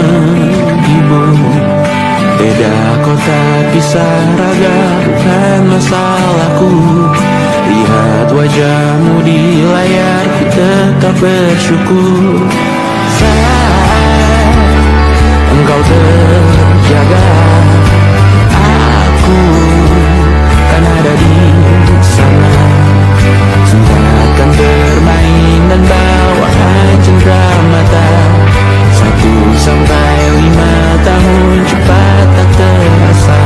menghibur. Beda kota kisah raga bukan masalahku. Lihat wajahmu di layar, ku tetap bersyukur. Saat engkau terjaga, aku kan ada di sana. Sempatkan bermain dan bawaan cendera mata. 1 sampai 5 tahun cepat tak terasa.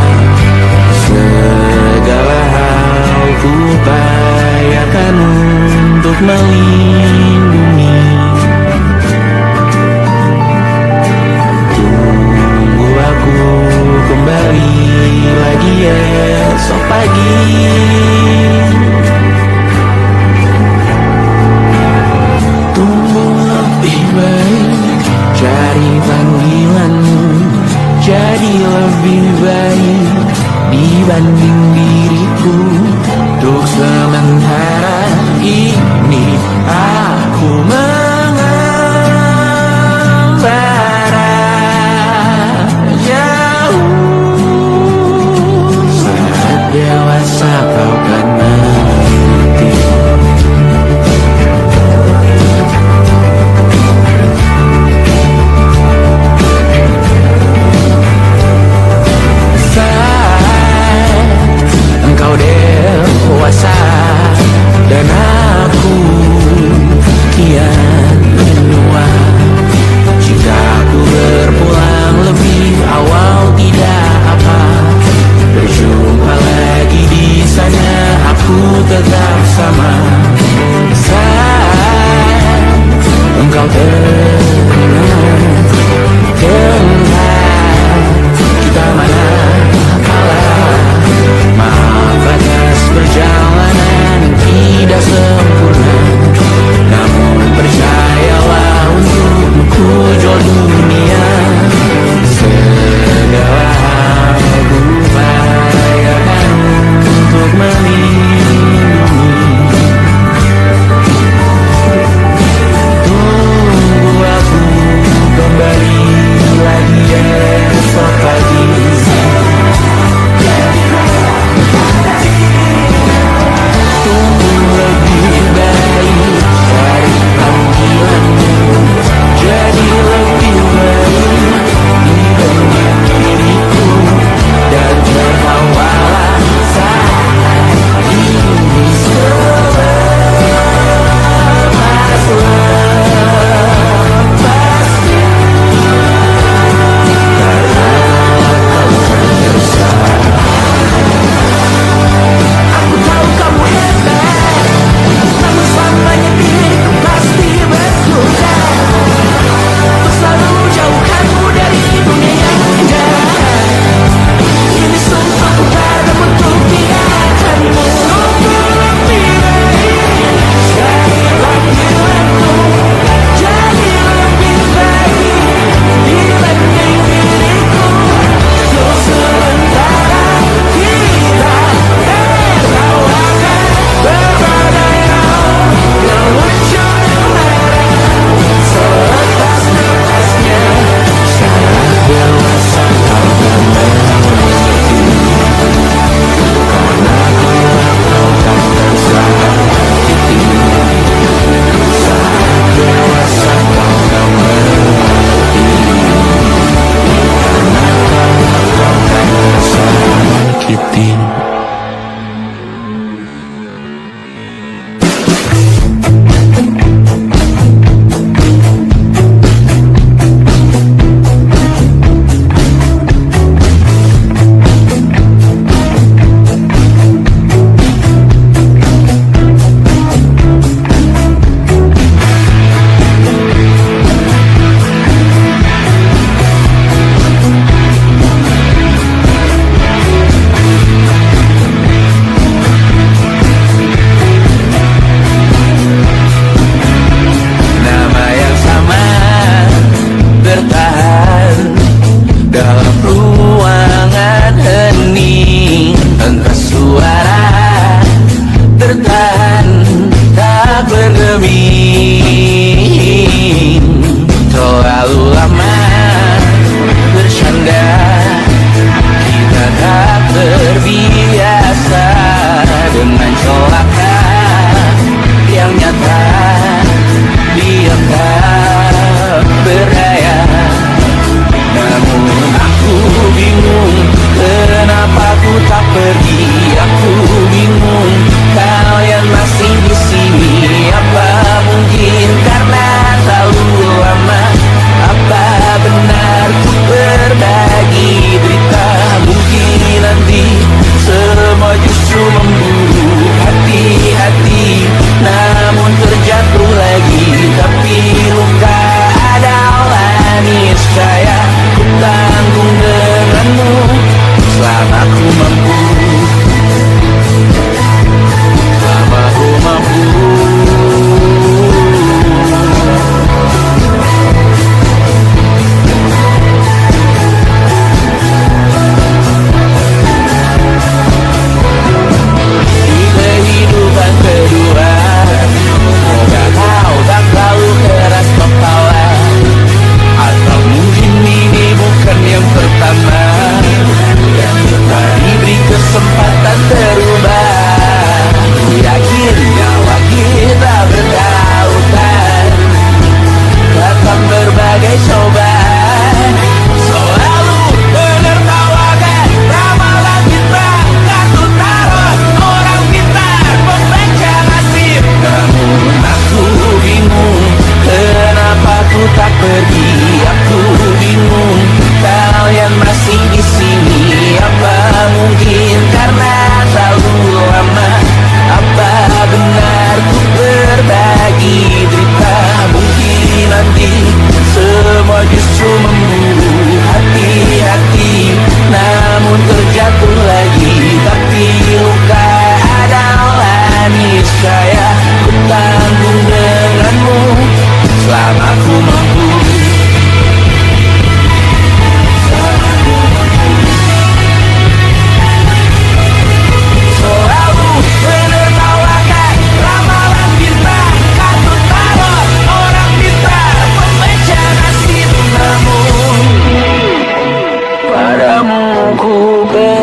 Segala hal ku upayakan untuk melindungi. Tunggu aku kembali lagi esok pagi. Tumbuh lebih baik, cari panggilanmu, jadi lebih baik dibanding diriku. Untuk sementara ini aku mengembara jauh. Saat dewasa kau kan mengerti. Engkau dewasa dan aku kian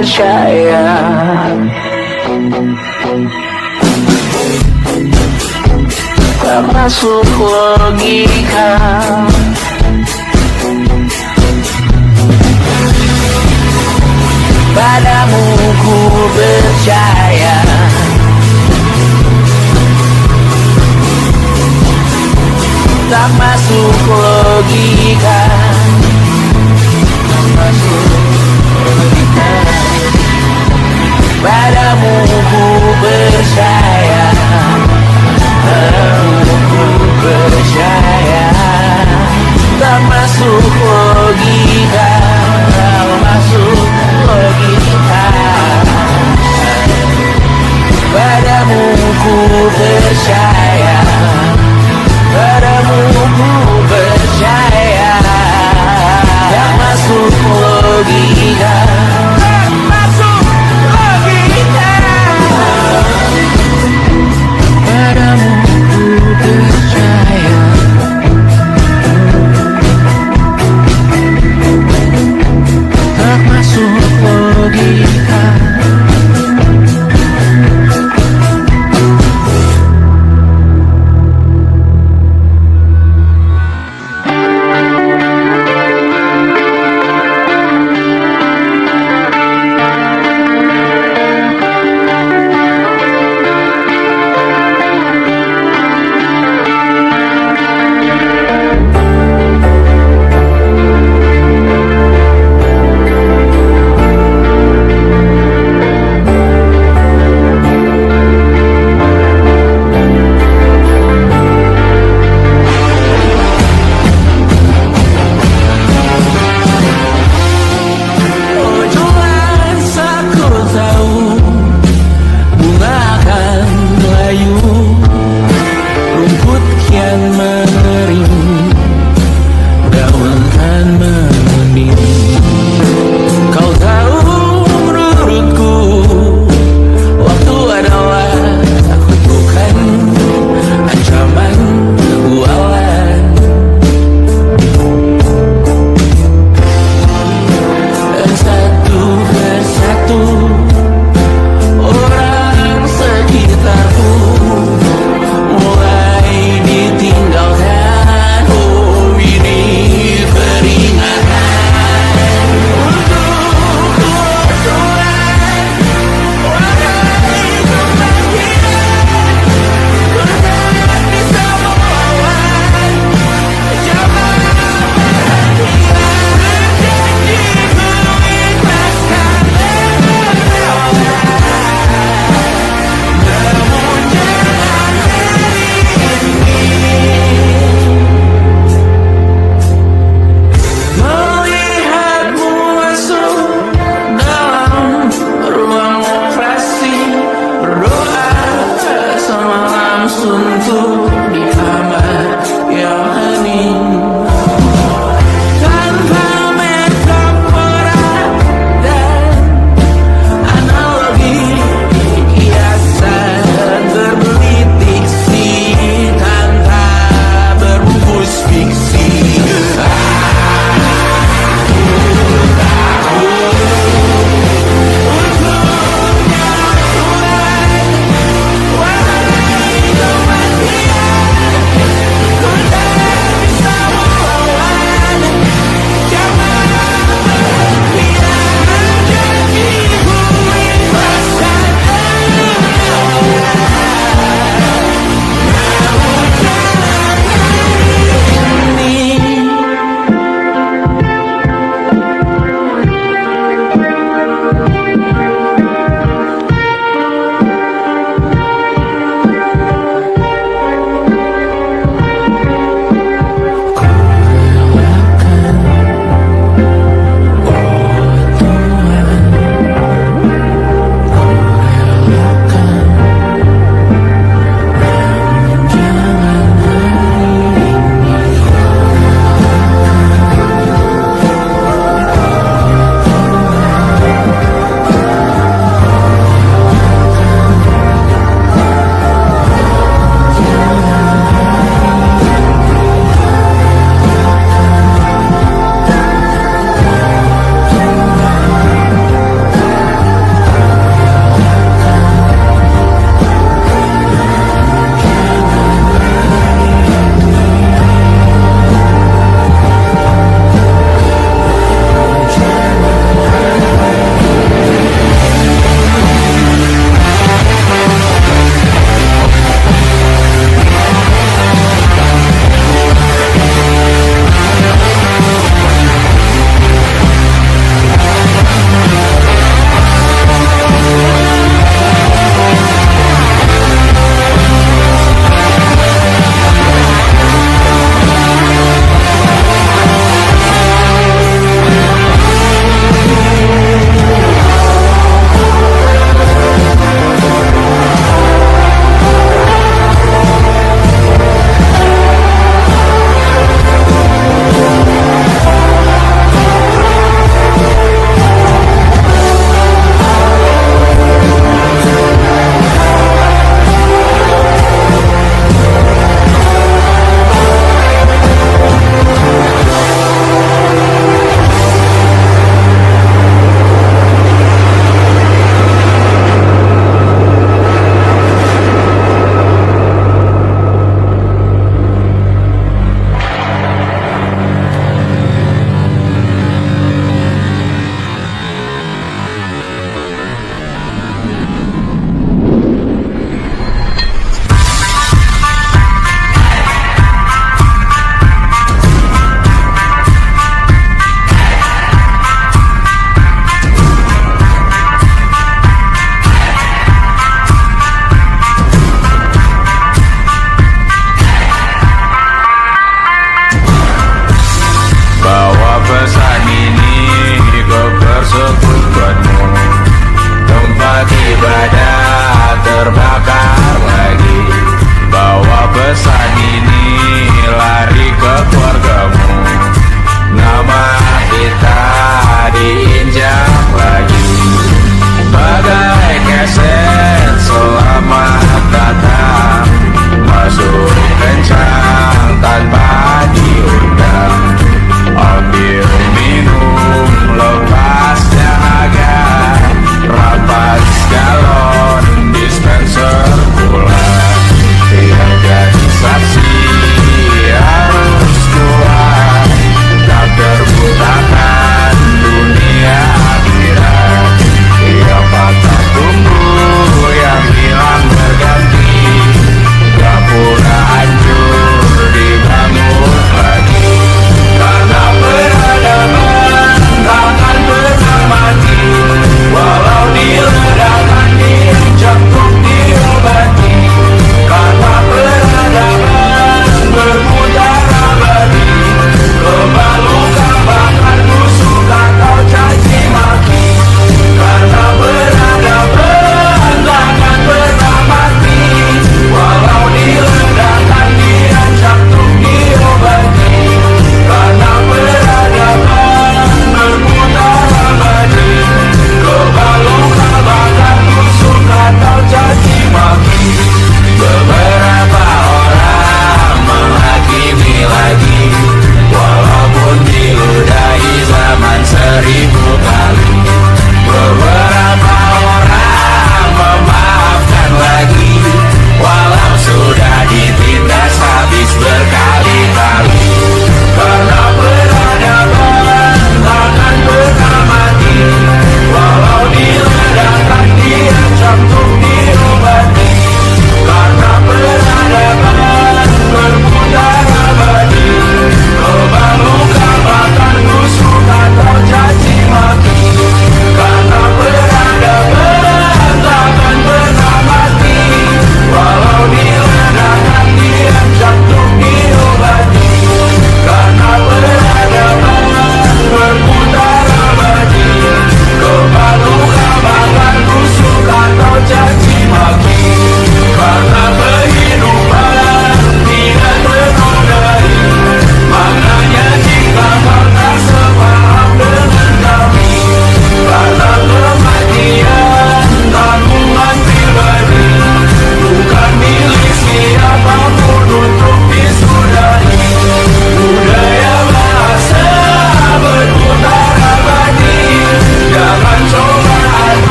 percaya. Tak masuk logika. Padamu ku percaya. Tak masuk logika. Tak masuk logika. Padamu ku percaya. Padamu ku percaya.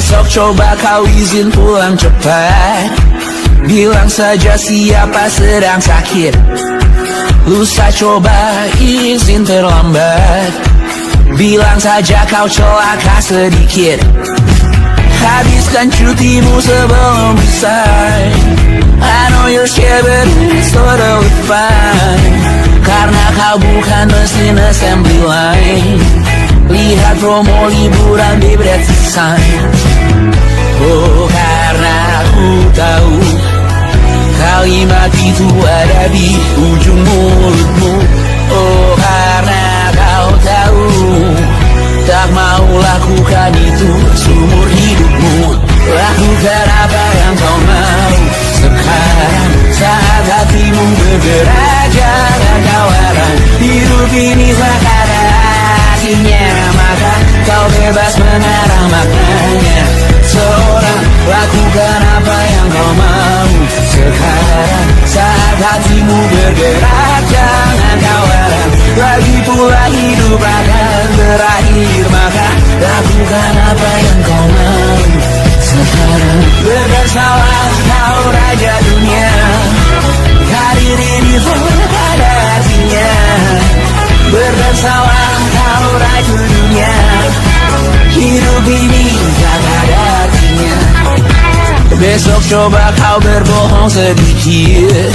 Besok coba kau izin pulang cepat. Bilang saja siapa sedang sakit. Lusa coba izin terlambat. Bilang saja kau celaka sedikit. Habiskan cutimu sebelum bisa. I know you're scared but it's totally fine. Karena kau bukan mesin assembly line. Lihat promo liburan di Bread Sign. Oh, karena aku tahu kalimat itu ada di ujung mulutmu. Oh, karena kau tahu tak mau lakukan itu seumur hidupmu. Lakukan apa yang kau mau sekarang saat hatimu bergerak. Jangan kau larang, hidup ini sakada artinya, maka kau bebas mengarang maknanya. Seorang lakukan apa yang kau mau sekarang saat hatimu bergerak. Jangan kau larang, lagi pula hidup akan berakhir, maka lakukan apa yang kau mau sekarang. Berkesalah kau raja dunia, karir ini ada artinya. Berkesalah kau raja dunia, hidup ini tak ada artinya. Besok coba kau berbohong sedikit,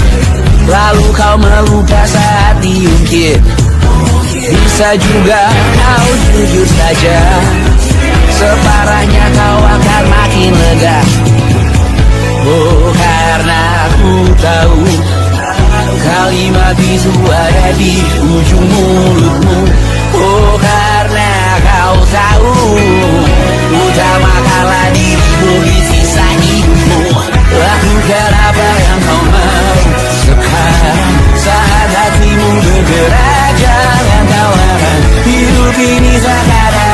lalu kau melupa saat diungkit. Bisa juga kau jujur saja, separahnya kau akan makin lega. Oh, karena aku tahu kalimat itu ada di ujung mulutmu. Oh, karena kau tahu utamakanlah dirimu di sisa hidupmu. Lakukan apa yang kau mau sekarang saat hatimu bergerak. Jangan kau larang, hidup ini tak ada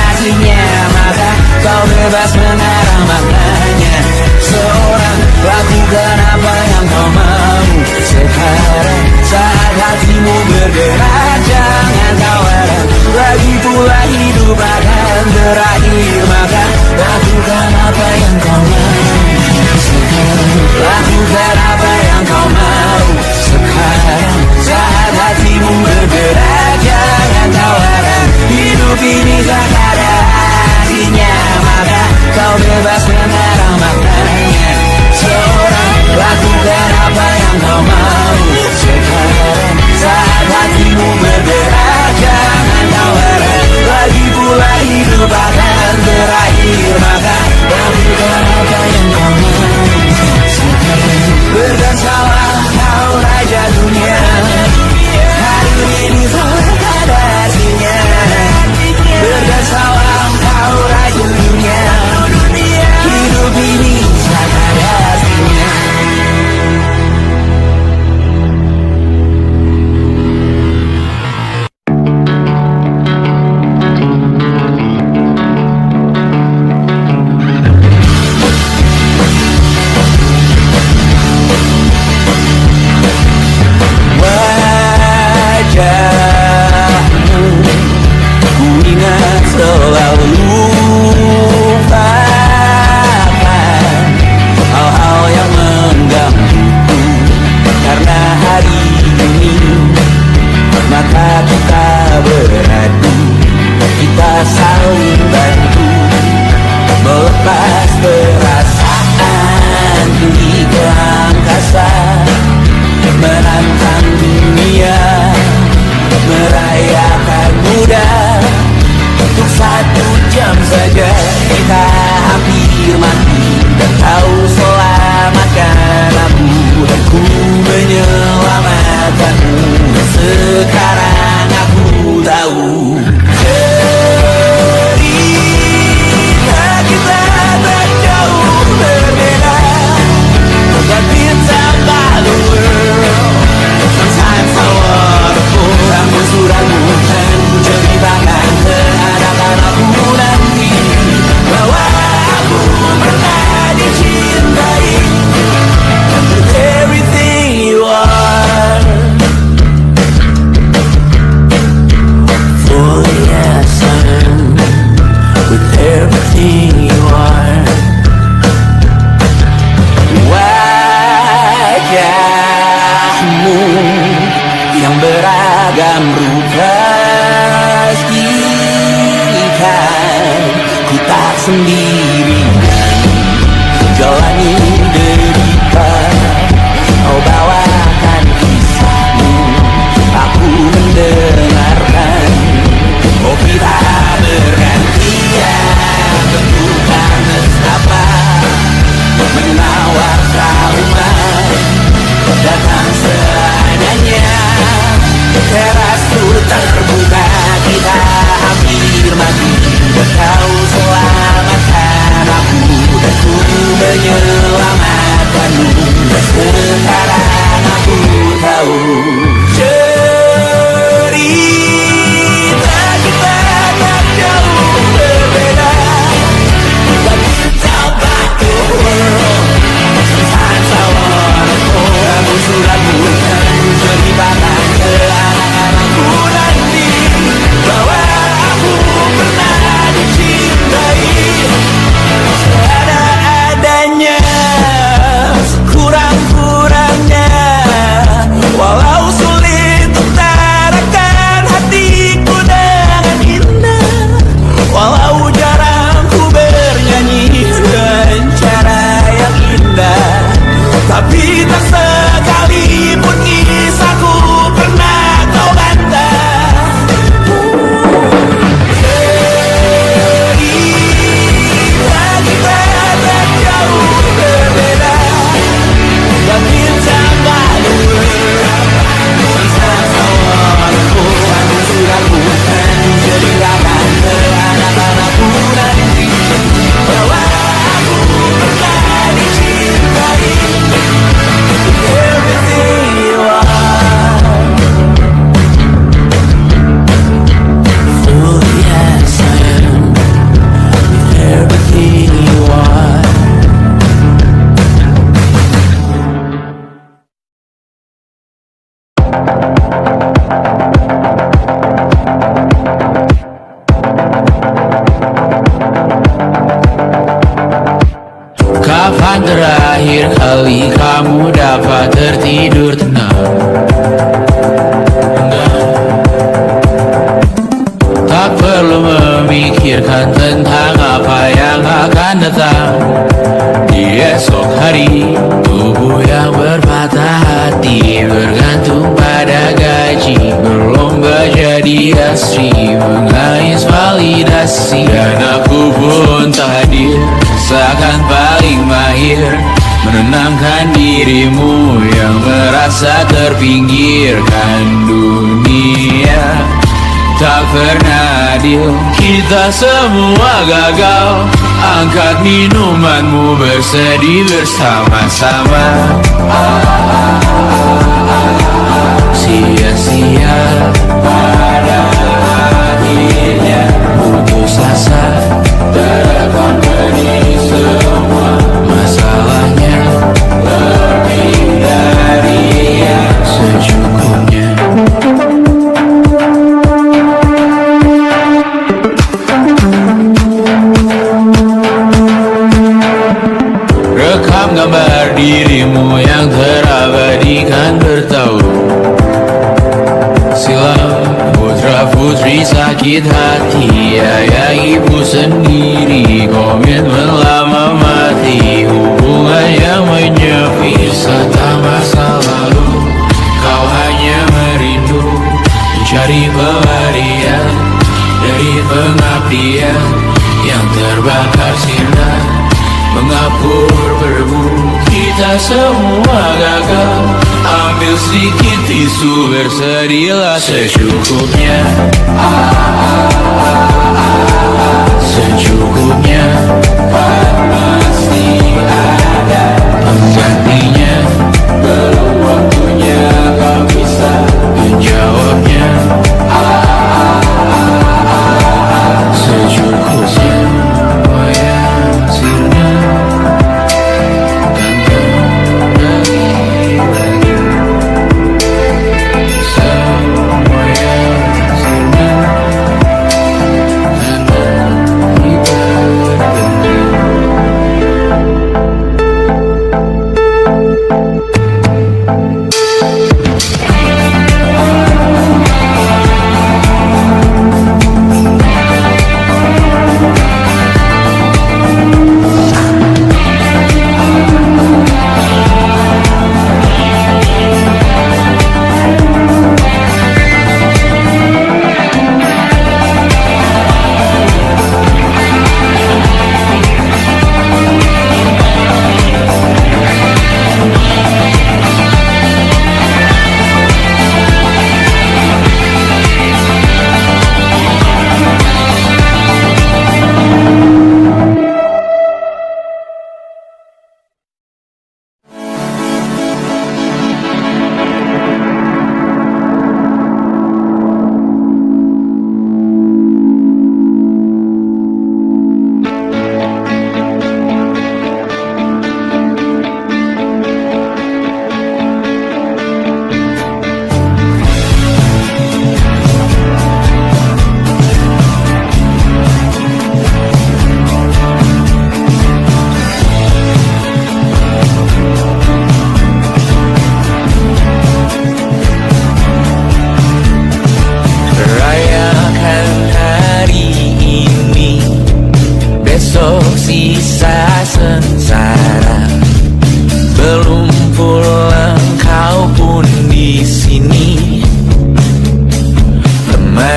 artinya, maka kau bebas mengarang maknanya. Seorang lakukan apa yang kau mau sekarang saat hatimu bergerak. Jangan kau larang, lagi pula hidup akan berakhir, maka lakukan apa yang kau mau sekarang. Lakukan apa yang kau mau sekarang saat hatimu bergerak. Jangan kau larang, hidup ini tak ada artinya, maka kau bebas mengarang maknanya. Seorang lakukan apa yang kau mau sekarang saat hatimu bergerak. Jangan kau larang, lagi pula hidup akan berakhir, maka lakukan apa yang kau mau sekarang. Berkesalah kau raja dunia, hari ini tak ada artinya. Berkesalah kau raja dunia, hidup ini tak ada artinya. Wajahmu ku ingat selalu, lupakan hal-hal yang menggangguku. Karena hari ini maka kita beradu, kita saling bantu melepas perasaan di ke angkasa, menantang dunia, merayakan muda. Untuk 1 jam saja kita hampir mati, dan kau selamatkan aku, dan ku menyelamatkanmu. Dan sekarang aku tahu cerita kita tak jauh berbeda, but bintang the world. Sometimes I wanna pull rambut suratmu dan ku ceritakan kehadapan aku nanti, bahwa aku pernah dicintai, and with everything you are. pastikan ku tak sendirian jalani derita. Kau bawakan kisahmu, aku mendengarkan. Oh kita bergantian, tentukan nestapa menawar trauma datang seadanya. Teras tur terbuka, kita hampir mati. Kau selamatkan aku dan ku menyelamatkanmu. Sekarang aku tahu cerita kita tak jauh berbeda. But you tell back the world, sometimes I wanna go. Kamu sudah bukan ceritakan ke anak-anakku nanti bahwa aku pernah dicintai seadanya, kurang-kurangnya. Walau sulit utarakan hatiku dengan indah, walau jarang ku bernyanyi dengan cara yang indah, tapi tak sekalipun kisahku pernah kau bantah. Cerita kita tak jauh berbeda, but it's about the world. Sometimes I wanna go. Aku sudah bukan ceritakan ke anak-anakku nanti bahwa aku pernah dicintai. Everything you are, fully as I am. Everything you are. Kapan terakhir kali kamu dapat tertidur tenang? Tak perlu memikirkan tentang apa yang akan datang di esok hari. Tubuh yang berpatah hati bergantung pada gaji, berlomba jadi asri, mengais validasi. Dan aku pun tak hadir, seakan paling mahir menenangkan dirimu yang merasa terpinggirkan dunia. Tak pernah adil, kita semua gagal. Angkat minumanmu, bersedih bersama-sama. Sia-sia pada akhirnya putus asa, terekam benih semua masalahnya. Lebih dari yang secukupnya. Rekam gambar dirimu yang terabadikan bertahun silam. Putra putri sakit hati, ayah ibu sendiri, komitmen lama mati, hubungan yang menyepi serta masa lalu. Kau hanya merindu mencari pelarian dari pengabdian yang terbakar sinar, mengapur berbu. Kita semua gagal. Ambil sedikit tisu, bersedihlah secukupnya. Secukupnya, pasti ada penggantinya. Belum waktunya kau bisa menjawabnya. Secukupnya, oh ya, sirna. Semua yang sirna.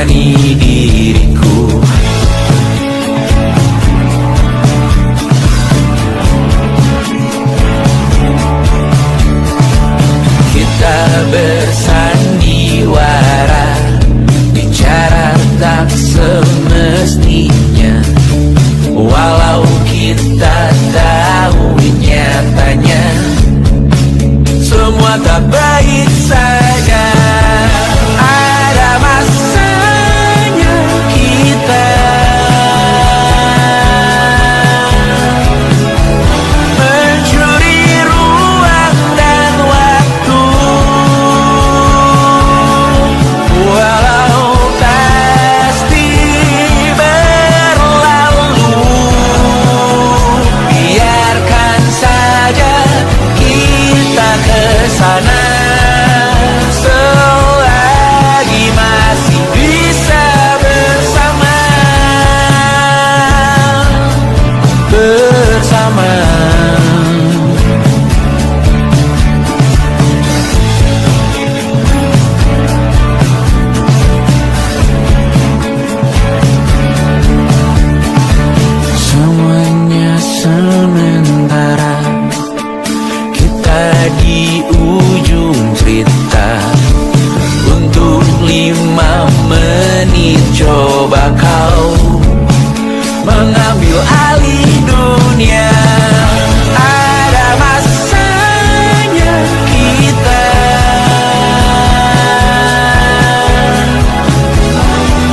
jalani diriku. Kita bersandiwara, bicara tak semestinya, walau kita tahu nyatanya semua tak baik saja. Ada masanya kita mencuri ruang dan waktu, walau pasti berlalu. Biarkan saja kita kesana selagi masih bisa bersama. Semuanya sementara, kita di ujung cerita. Untuk 5 menit coba kau mengambil alih dunia. Ada masanya kita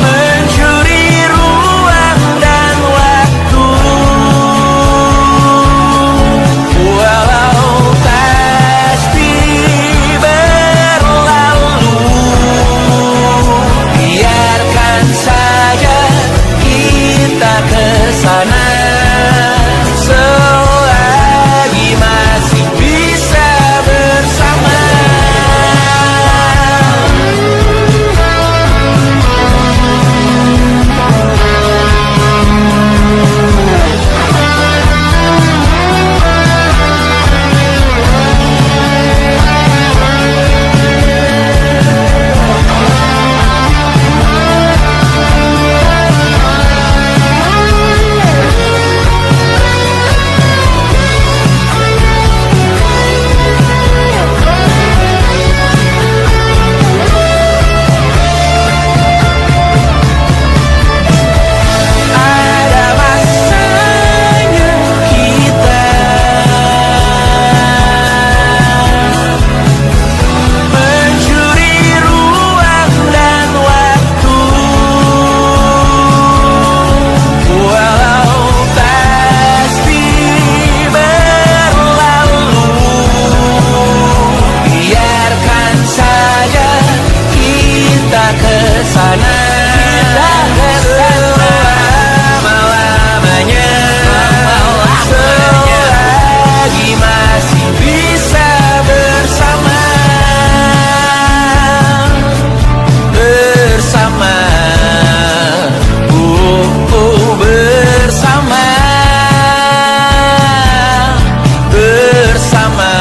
mencuri ruang dan waktu, walau pasti berlalu. Biarkan saja kita kesana selagi masih bisa bersama. Ada masanya kita mencuri ruang dan waktu, walau pasti berlalu. Biarkan saja kita kesana selama-lamanya, selagi masih bisa bersama. Bersama, bersama, bersama,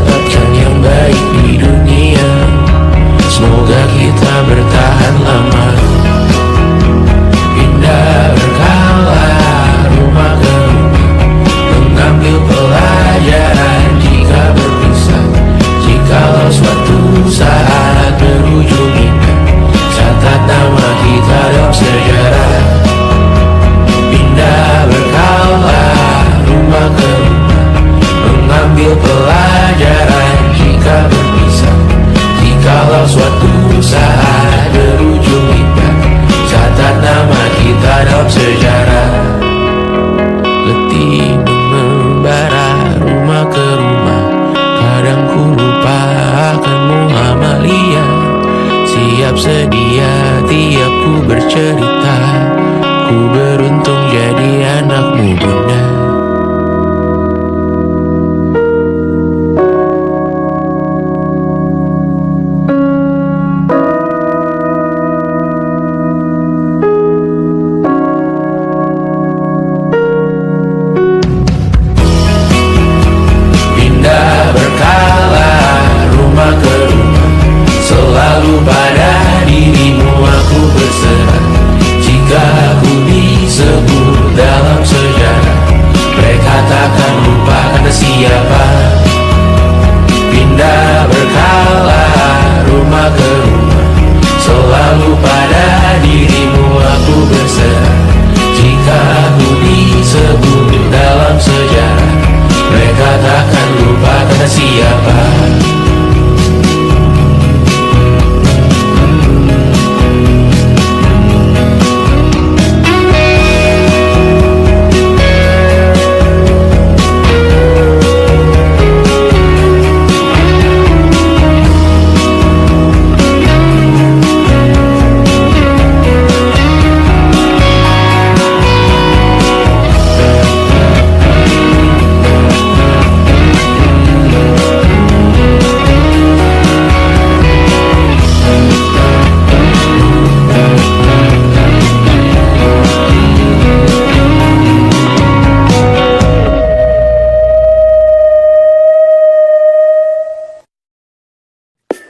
dapatkan yang baik di dunia. Semoga kita bertahan lama. Pindah berkala rumah ke rumah, mengambil pelajaran jika berpisah. Jikalau suatu saat berujung indah, catat nama kita dalam sejarah. Pindah berkala rumah ke rumah, mengambil pelajaran jika berpisah. Jikalau suatu saat berujung indah, catat nama kita dalam sejarah. Letih membara rumah ke rumah, kadang ku lupa akanmu Amalia. Siap sedia tiap ku bercerita, ku beruntung jadi anakmu bunda. Pindah berkala rumah ke rumah, selalu pada dirimu aku berserah. Jika aku disebut dalam sejarah, mereka takkan lupa kata siapa. Pindah berkala rumah ke rumah, selalu pada dirimu aku berserah. Jika aku disebut dalam sejarah, mereka takkan lupa kata siapa.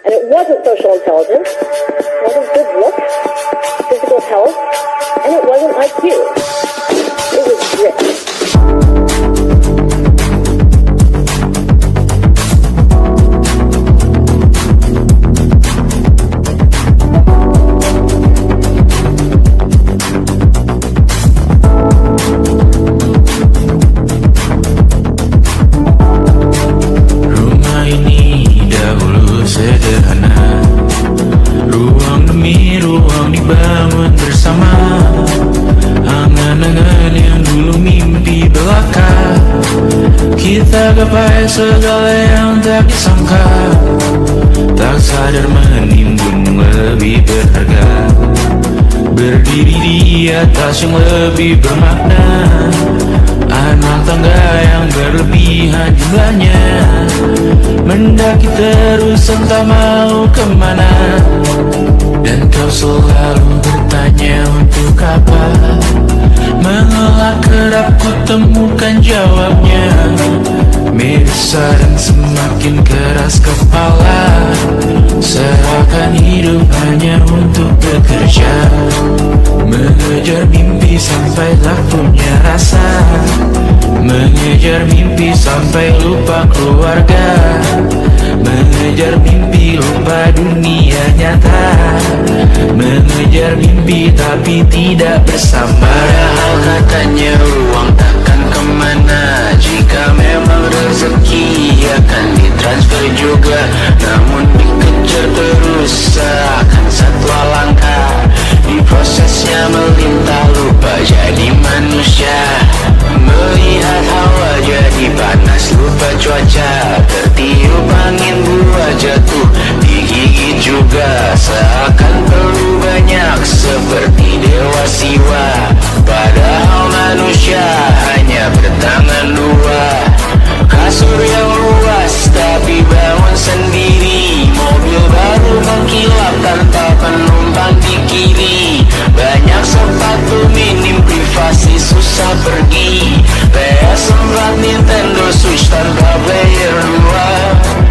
And it wasn't social intelligence, it wasn't good looks, physical health, and it wasn't IQ. It was grit. Rumah ini dahulu sederhana, ruang demi ruang dibangun bersama. Angan-angan yang dulu mimpi belaka, kita gapai segala yang tak disangka. Tak sadar menimbun lebih berharga, berdiri di atas yang lebih bermakna. Anak tangga yang berlebihan jumlahnya, mendaki terus entah mau kemana. Dan kau selalu bertanya untuk apa, mengelak kerap ku temukan jawabnya. Mirsa dan semakin keras kepala, serahkan hidup hanya untuk bekerja. Mengejar mimpi sampai tak punya rasa, mengejar mimpi sampai lupa keluarga, mengejar mimpi lupa dunia nyata, mengejar mimpi tapi tidak bersama. Padahal katanya uang takkan kemana, jika memang rezeki akan ditransfer juga. Namun dikejar terus seakan satwa langka, di prosesnya melintas lupa jadi manusia. Melihat hawa jadi panas lupa cuaca, tertiup angin buah jatuh digigit juga. Seakan perlu banyak seperti dewa siwa, padahal manusia hanya bertangan dua. Kasur yang luas tapi bangun sendiri, mobil baru mengkilap tanpa penumpang di kiri. Banyak sepatu minim privasi susah pergi, PS4 Nintendo Switch tanpa player 2.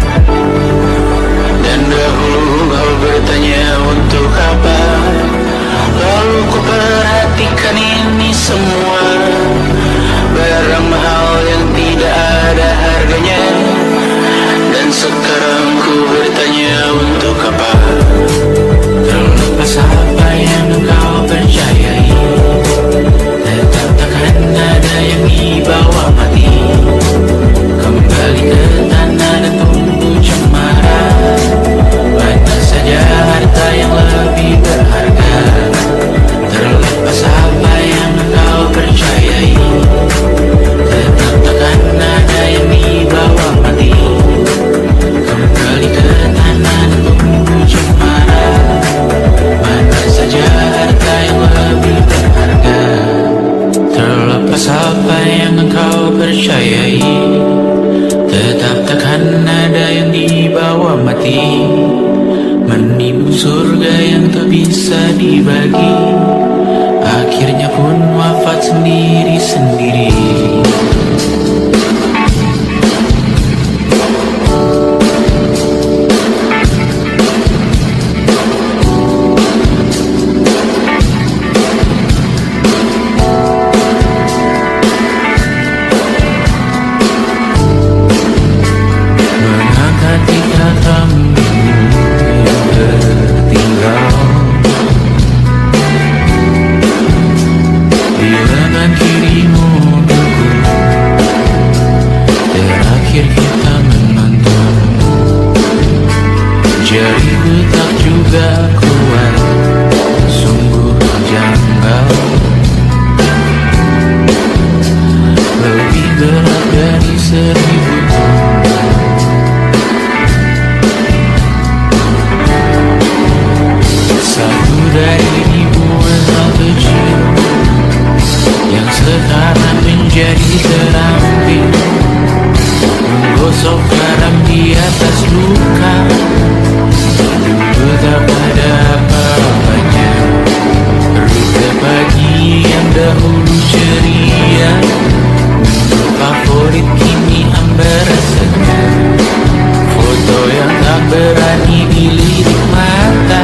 berani dilirik mata.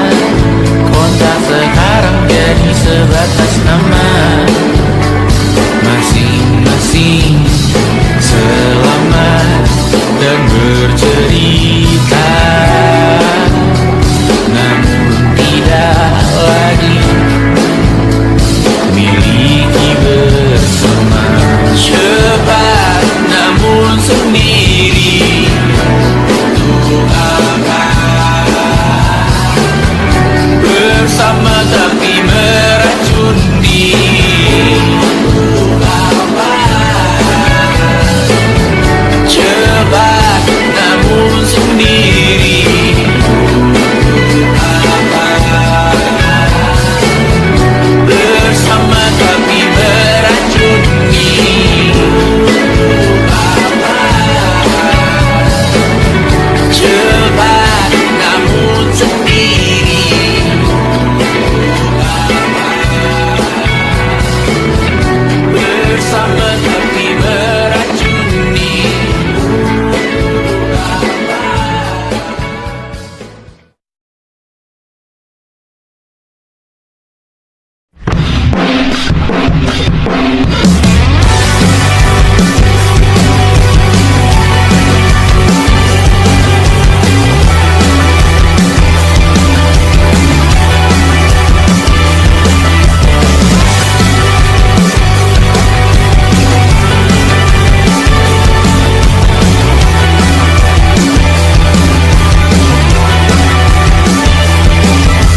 Kontak sekarang jadi sebatas nama. Masing-masing selamat dan bercerita, namun tidak lagi miliki bersama. Cepat namun sendiri, untuk apa? Bersama tapi meracuni, untuk apa? Cepat namun sendiri, untuk apa? Bersama tapi meracuni, untuk apa? Cepat namun sendiri, untuk apa? Bersama tapi meracuni, untuk apa?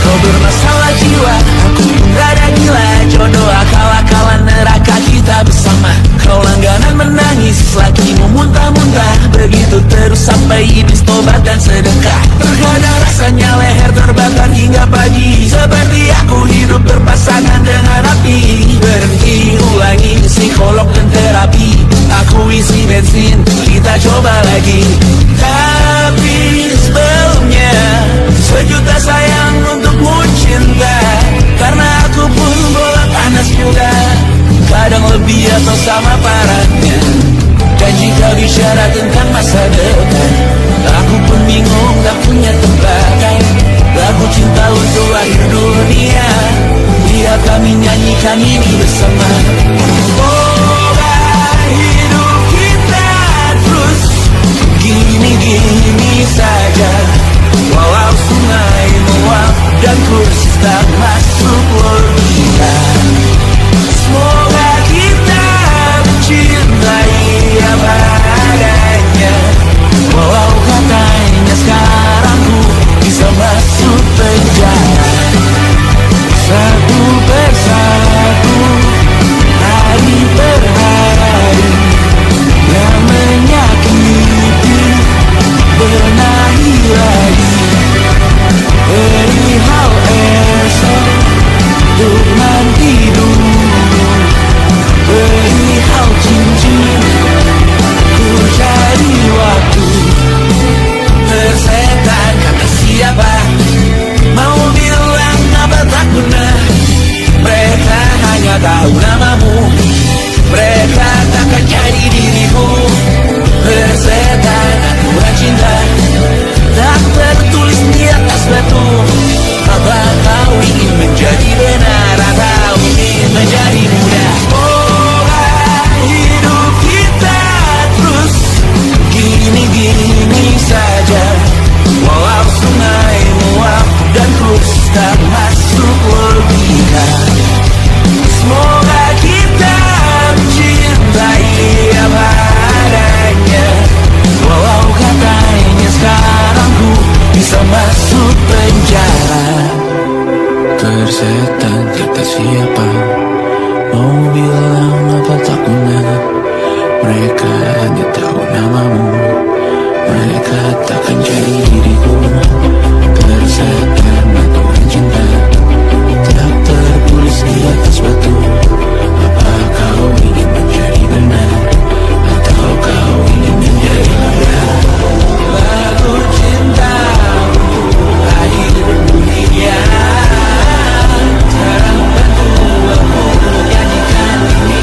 Kau bermasalah jiwa, aku pun rada gila. Jodoh akal-akalan neraka kita bersama. Kau langganan menangis, lakimu muntah-muntah. Begitu terus sampai iblis tobat dan sedekah. Terkadang rasanya leher terbakar hingga pagi. Seperti aku hidup berpasangan dengan api. Berhenti ulangi psikolog dan terapi. Aku isi bensin, kita coba lagi. Tapi sebelumnya, sejuta sayang untukmu cinta. Karena aku pun bola panas juga, kadang lebih atau sama parahnya. Dan jika bicara tentang masa depan, aku pun bingung tak punya tebakan. Lagu cinta untuk akhir dunia, biar kami nyanyikan ini bersama. Semoga hidup kita terus gini-gini saja. Walau sungai meluap dan kurs tak masuk logika. Semoga kita mencintai apa adanya. Walau katanya sekarang ku bisa masuk penjara. Satu persatu, hari per hari, yang menyakiti benahi lagi. Perihal esok, untuk nanti dulu. Perihal cincin, ku cari waktu. Persetan kata siapa, mau bilang apa tak guna. Mereka hanya tahu namamu, mereka takkan jadi dirimu. Persetan aturan cinta, tak tertulis di atas batu. Apa kau ingin menjadi benar atau ingin menjadi muda? Semoga hidup kita terus gini-gini saja. Walau sungai meluap dan kurs tak masuk logika. Semoga kita mencintai apa adanya. Walau katanya sekarang ku bisa masuk penjara. Persetan kata siapa, mau bilang apa tak guna. Mereka hanya tahu namamu, mereka takkan jadi diriku. Persetan aturan cinta, tak tertulis di atas batu. Apa kau ingin menjadi benar atau kau ingin menjadi muda? Lagu cinta untuk akhir dunia, sekarang bantu aku nyanyikan ini.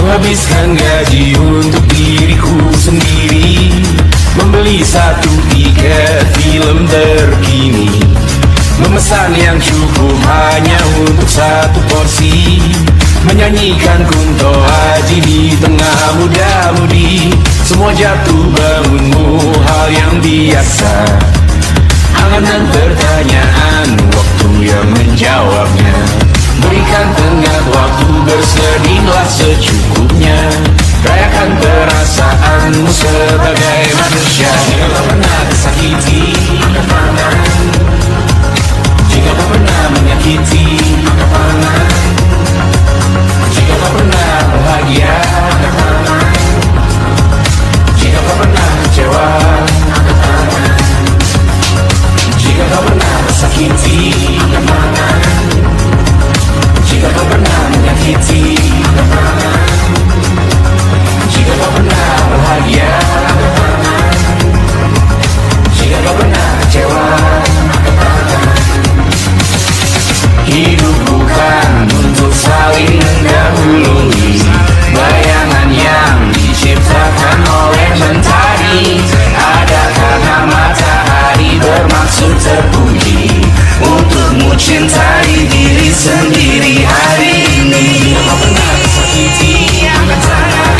Menghabiskan gaji untuk diriku sendiri, membeli satu tiket film terkini, memesan yang cukup hanya untuk satu porsi, menyanyikan Kunto Aji di tengah muda-mudi. Semua jatuh bangunmu hal yang biasa, angan dan pertanyaan, waktu yang menjawabnya. Berikan tengah waktu, bersedihlah secukupnya, rayakan perasaan perasaanmu sebagai manusia. Jika kau pernah tersakiti, jika kau pernah menyakiti, jika kau pernah bahagia, jika kau pernah kecewa, jika kau pernah tersakiti, jika kau pernah menyakiti, jika kau pernah bahagia, jika kau pernah kecewa. Hidup bukan untuk saling mendahului bayangan yang diciptakan oleh mentari. Ada karena matahari bermaksud terpuji untukmu cintai diri sendiri hari ini. Jika kau pernah tersakiti, angkat tangan.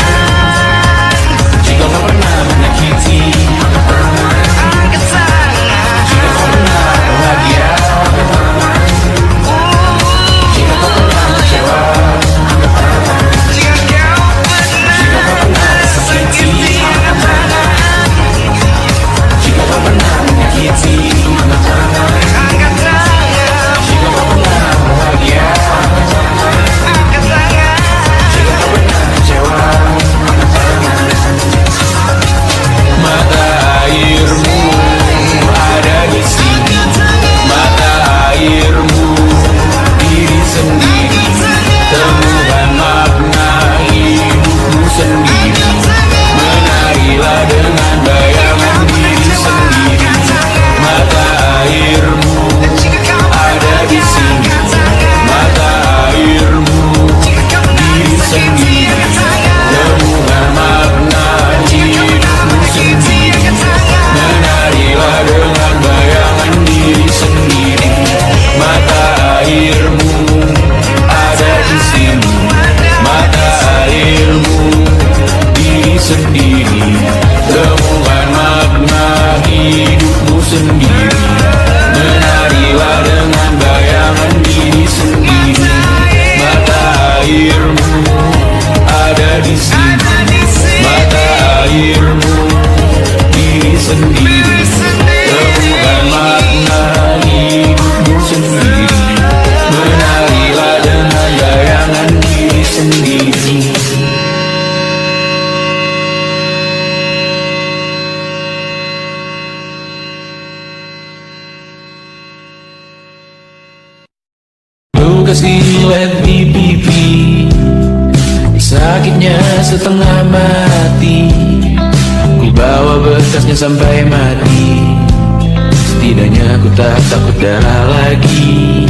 Jika kau pernah menyakiti, angkat tangan. Jika kau pernah bahagia, jika kau pernah kecewa, jika kau pernah tersakiti, jika kau pernah menyakiti, angkat tangan. Jika kau pernah bahagia, angkat tangan. Jika kau pernah kecewa, mata airmu ada di sini, mata airmu diri sendiri, temukan makna hidupmu sendiri, menarilah dengan bayangan diri sendiri. Mata airmu ada di sini, mata airmu diri sendiri, temukan makna hidupmu sendiri, menarilah dengan bayangan diri sendiri. Mata airmu ada di sini, mata airmu diri sendiri, temukan makna hidupmu sendiri, menarilah dengan bayangan diri sendiri. Mata airmu ada di sini, mata airmu diri sendiri, temukan makna hidupmu sendiri, menarilah dengan bayangan diri sendiri. Luka silet di pipi, sakitnya setengah mati. Ku bawa bekasnya sampai mati. Setidaknya ku tak takut darah lagi.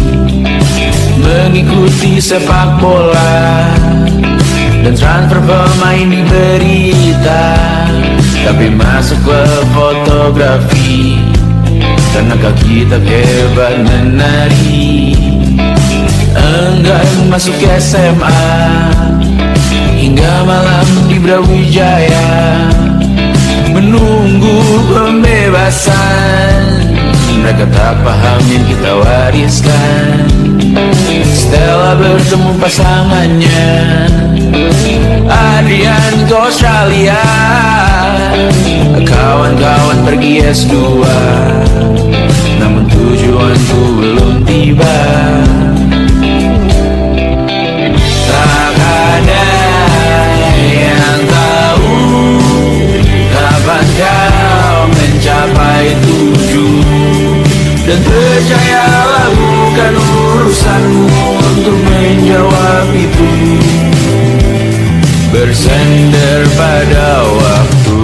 Mengikuti sepak bola dan transfer pemain di berita, tapi masuk ke fotografi karena kaki tak hebat menari. Enggan masuk SMA hingga malam di Brawijaya, menunggu pembebasan. Mereka tak paham yang kita wariskan. Stella bertemu pasangannya, Adrian ke Australia, kawan-kawan pergi S2, namun tujuanku belum tiba. Tak ada yang tahu kapan kau mencapai tujuh, dan percayalah bukan urusanmu untuk menjawab itu. Bersender pada waktu,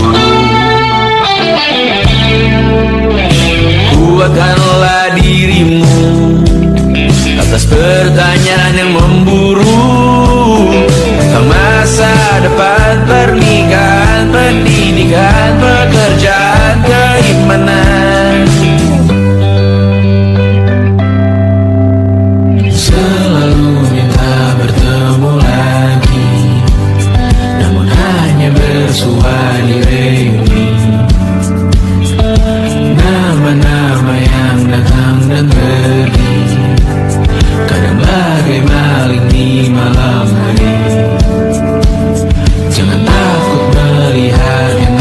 kuatkanlah dirimu atas pertanyaan yang memburu tentang masa depan, pernikahan, pendidikan, pekerjaan, keimanan. Selalu minta bertemu lagi, namun hanya bersua di reuni. Nama-nama yang datang dan pergi, kadang bagai maling di malam hari. Jangan takut melihat yang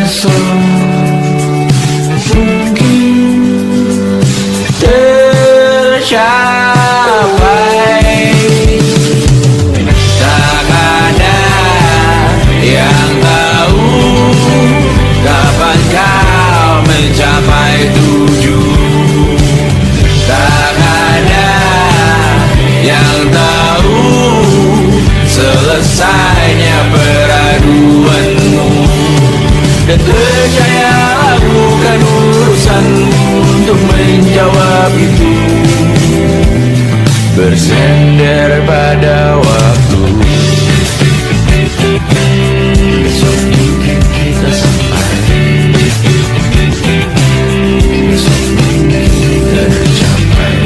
besok mungkin tercapai. Tak ada yang tahu kapan kau mencapai tujuan. Tak ada yang tahu selesainya peraduanmu. Dan percayalah bukan urusanmu untuk menjawab itu. Bersender pada waktu. Besok mungkin kita sampai. Besok mungkin tercapai. Besok mungkin kita sampai.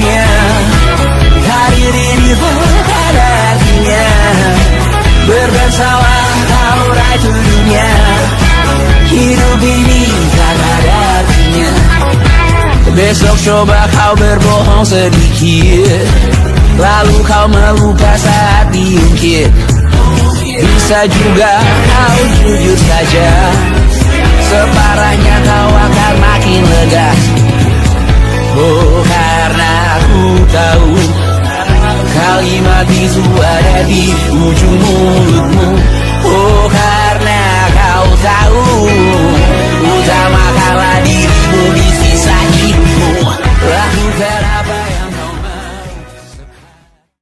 Besok coba kau berbohong sedikit, lalu kau melupa saat diungkit. Bisa juga kau jujur saja, separahnya kau akan makin lega. Oh, karena aku tahu kalimat itu ada di